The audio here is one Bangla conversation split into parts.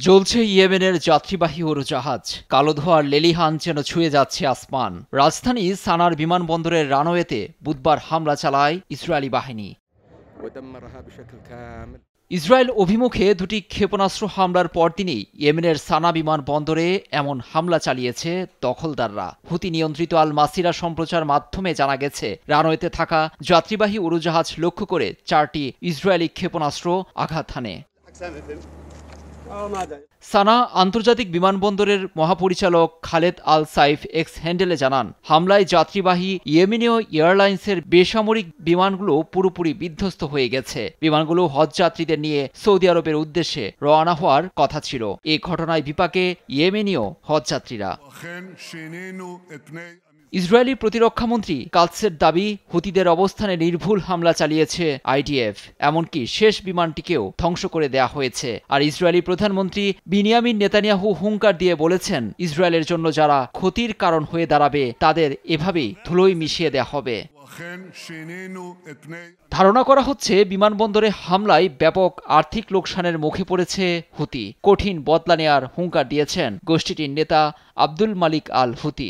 জ্বলছে ইয়েমেনের যাত্রীবাহী উড়োজাহাজ। কালো ধোঁয়ার লেলিহান যেন ছুঁয়ে যাচ্ছে আসমান। রাজধানী সানার বিমানবন্দরের রানওয়েতে বুধবার হামলা চালায় ইসরায়েলি বাহিনী। ইসরায়েল অভিমুখে দুটি ক্ষেপণাস্ত্র হামলার পরদিনই ইয়েমেনের সানা বিমানবন্দরে এমন হামলা চালিয়েছে দখলদাররা। হুতি নিয়ন্ত্রিত আল মাসিরা সম্প্রচার মাধ্যমে জানা গেছে, রানওয়েতে থাকা যাত্রীবাহী উড়োজাহাজ লক্ষ্য করে 4টি ইসরায়েলি ক্ষেপণাস্ত্র আঘাত হানে। সানা আন্তর্জাতিক বিমানবন্দরের মহাপরিচালক খালেদ আল সাইফ এক্স হ্যান্ডেলে জানান, হামলায় যাত্রীবাহী ইয়েমেনীয় এয়ারলাইন্সের বেসামরিক বিমানগুলো পুরোপুরি বিধ্বস্ত হয়ে গেছে। বিমানগুলো হজযাত্রীদের নিয়ে সৌদি আরবের উদ্দেশ্যে রওনা হওয়ার কথা ছিল। এ ঘটনায় বিপাকে ইয়েমেনীয় হজযাত্রীরা। ইসরায়েলি প্রতিরক্ষামন্ত্রী কালসের দাবি, হুতিদের অবস্থানে নির্ভুল হামলা চালিয়েছে আইডিএফ। এমনকি শেষ বিমানটিকেও ধ্বংস করে দেয়া হয়েছে। আর ইসরায়েলি প্রধানমন্ত্রী বিনিয়ামিন নেতানিয়াহু হুঙ্কার দিয়ে বলেছেন, ইসরায়েলের জন্য যারা ক্ষতির কারণ হয়ে দাঁড়াবে তাদের এভাবেই ধুলোয় মিশিয়ে দেয়া হবে। ধারণা করা হচ্ছে, বিমানবন্দরে হামলায় ব্যাপক আর্থিক লোকসানের মুখে পড়েছে হুতি। কঠিন বদলা নেয়ার হুঙ্কার দিয়েছেন গোষ্ঠীটির নেতা আব্দুল মালিক আল হুতি।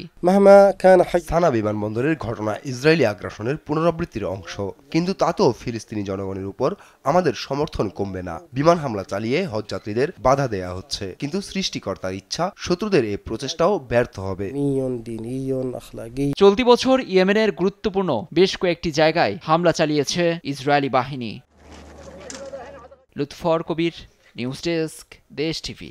সানা বিমানবন্দরের ঘটনা ইসরায়েলি আগ্রাসনের পুনরাবৃত্তির অংশ, কিন্তু তাতেও ফিলিস্তিনি জনগণের উপর আমাদের সমর্থন কমবে না। বিমান হামলা চালিয়ে হজযাত্রীদের বাধা দেয়া হচ্ছে, কিন্তু সৃষ্টিকর্তার ইচ্ছা শত্রুদের এই প্রচেষ্টাও ব্যর্থ হবে। চলতি বছর ইয়েমেনের গুরুত্বপূর্ণ বেশ কয়েকটি জায়গায় হামলা চালিয়েছে ইসরায়েলি বাহিনী। লুৎফর কবির, নিউজ ডেস্ক, দেশ টিভি।